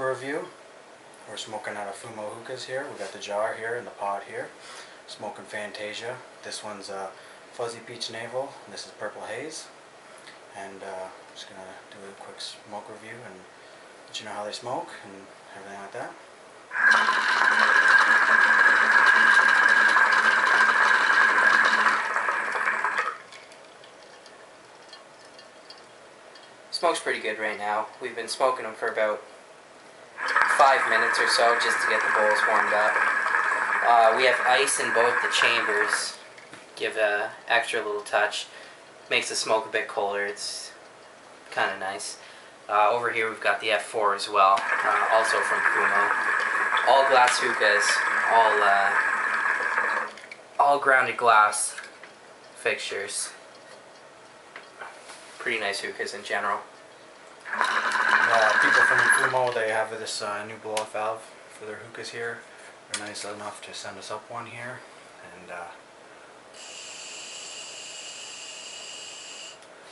hookah review. We're smoking out of Fumo hookahs here. We got the jar here and the pod here. Smoking Fantasia. This one's Fuzzy Peach Navel, and this is Purple Haze. And I'm just going to do a quick smoke review and let you know how they smoke and everything like that. Smoke's pretty good right now. We've been smoking them for about 5 minutes or so just to get the bowls warmed up. We have ice in both the chambers. Give an extra little touch. Makes the smoke a bit colder. It's kind of nice. Over here we've got the F4 as well, also from Fumo. All glass hookahs, all grounded glass fixtures. Pretty nice hookahs in general. People from Fumo, they have this new blow-off valve for their hookahs here. They're nice enough to send us up one here, and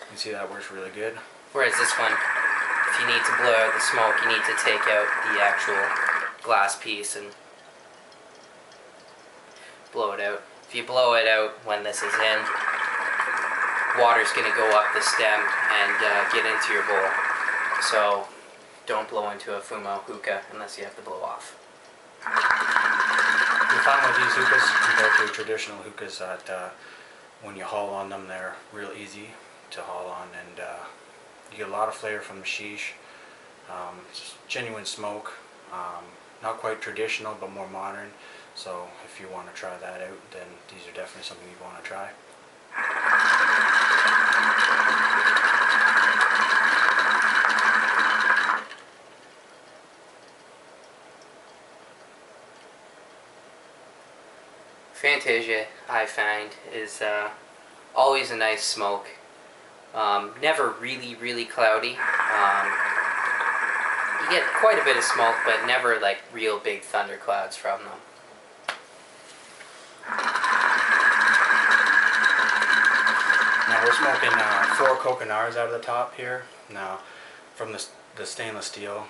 you can see that works really good. Whereas this one, if you need to blow out the smoke, you need to take out the actual glass piece and blow it out. If you blow it out when this is in, water's going to go up the stem and get into your bowl. So don't blow into a Fumo hookah unless you have to blow off. You find with these hookahs compared to traditional hookahs that when you haul on them, they're real easy to haul on, and you get a lot of flavor from the sheesh. It's genuine smoke, not quite traditional but more modern. So if you want to try that out, then these are definitely something you want to try. Fantasia, I find, is always a nice smoke. Never really cloudy. You get quite a bit of smoke, but never like real big thunderclouds from them. Now we're smoking 4 coconars out of the top here. Now from the stainless steel,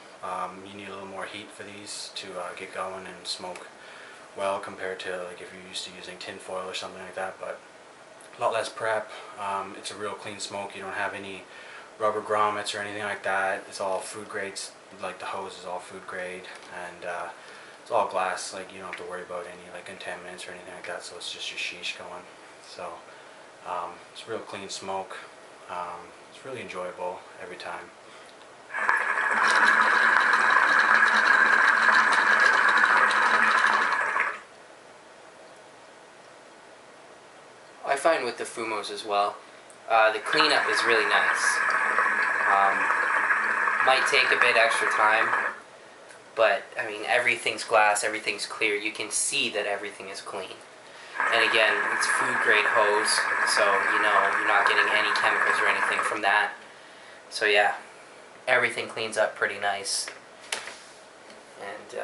you need a little more heat for these to get going and smoke well compared to like if you're used to using tin foil or something like that, but a lot less prep. It's a real clean smoke. You don't have any rubber grommets or anything like that. It's all food grades, like the hose is all food grade, and it's all glass. Like you don't have to worry about any like contaminants or anything like that, so it's just your sheesh going. So it's real clean smoke. It's really enjoyable every time. I find with the Fumos as well, the cleanup is really nice. Might take a bit extra time, but I mean everything's glass, everything's clear. You can see that everything is clean. And again, it's food grade hose, so you know you're not getting any chemicals or anything from that. So yeah, everything cleans up pretty nice, and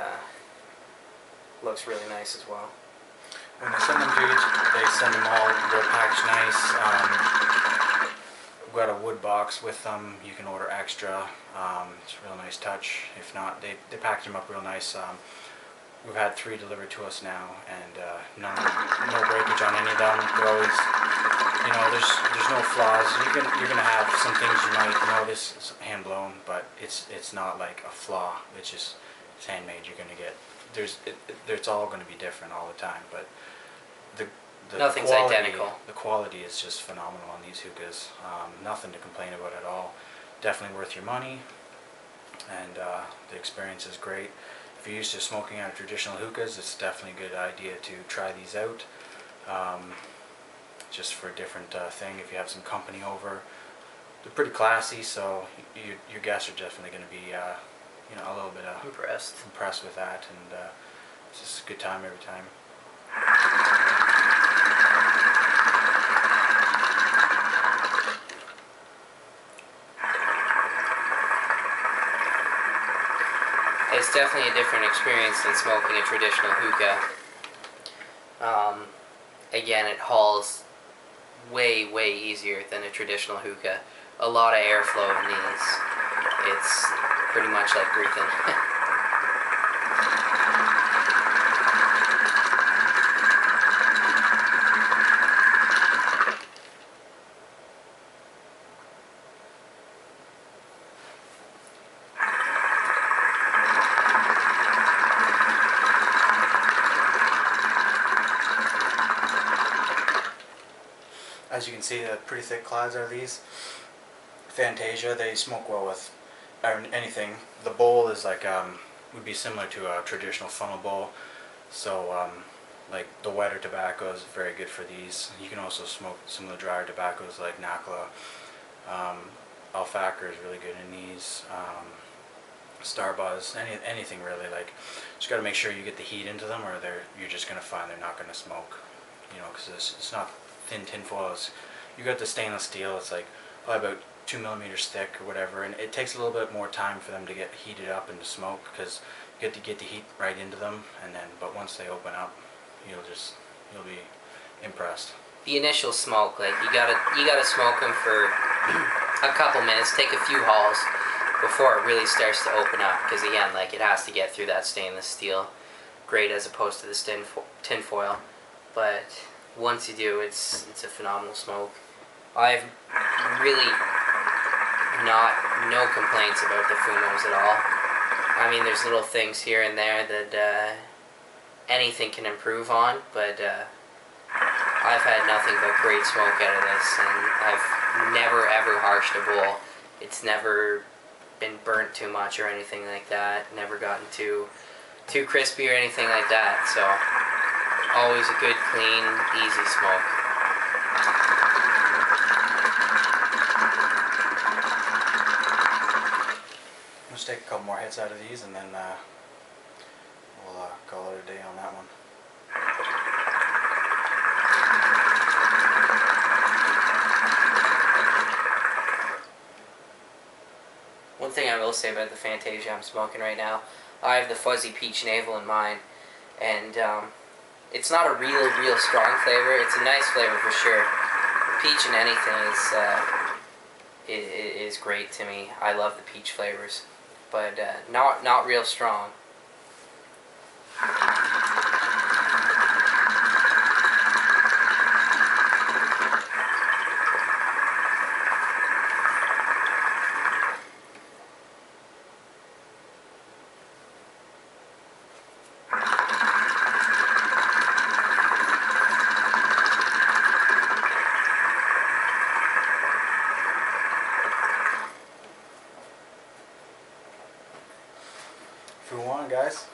looks really nice as well. When they send them to you, they send them all, they're packaged nice. We've got a wood box with them. You can order extra. It's a real nice touch. If not, they package them up real nice. We've had 3 delivered to us now, and no breakage on any of them. They're always, you know, there's no flaws. You're gonna have some things you might notice. It's hand blown, but it's not like a flaw. It's just it's handmade. You're gonna get it's all going to be different all the time, but nothing's quality, identical. The quality is just phenomenal on these hookahs. Nothing to complain about at all. Definitely worth your money, and the experience is great. If you're used to smoking out of traditional hookahs, it's definitely a good idea to try these out, just for a different thing. If you have some company over, they're pretty classy, so your guests are definitely going to be you know, a little bit impressed with that, and it's just a good time every time. It's definitely a different experience than smoking a traditional hookah. Again, it hauls way easier than a traditional hookah. A lot of airflow in these. It's pretty much like breathing. as you can see, pretty thick clouds are these. Fantasia, they smoke well with anything. The bowl is like would be similar to a traditional funnel bowl. So like the wetter tobacco is very good for these. You can also smoke some of the drier tobaccos like Nakla. Alfacre is really good in these. Starbuzz, anything really. Like, just got to make sure you get the heat into them, or you're just gonna find they're not gonna smoke. You know, because it's not thin tinfoil. You got the stainless steel. It's like probably about 2 millimeters thick or whatever, and it takes a little bit more time for them to get heated up and to smoke because you get to get the heat right into them, and then but once they open up, you'll be impressed. The initial smoke, like you gotta smoke them for a couple minutes, take a few hauls before it really starts to open up, because again, like, it has to get through that stainless steel grate as opposed to the tin foil. But once you do, it's a phenomenal smoke. I've really no complaints about the Fumos at all. I mean, there's little things here and there that anything can improve on, but I've had nothing but great smoke out of this, and I've never ever harshed a bowl. It's never been burnt too much or anything like that. Never gotten too crispy or anything like that. So always a good, clean, easy smoke. Let's take a couple more hits out of these, and then we'll call it a day on that one. One thing I will say about the Fantasia I'm smoking right now, I have the fuzzy peach navel in mine, and it's not a real strong flavor. It's a nice flavor for sure. Peach in anything is great to me. I love the peach flavors, but not real strong. Fumo, guys.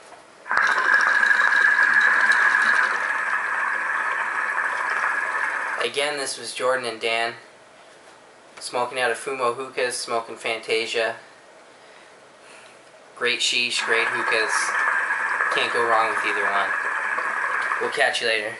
Again, this was Jordan and Dan smoking out of Fumo hookahs, smoking Fantasia. Great sheesh, great hookahs. Can't go wrong with either one. We'll catch you later.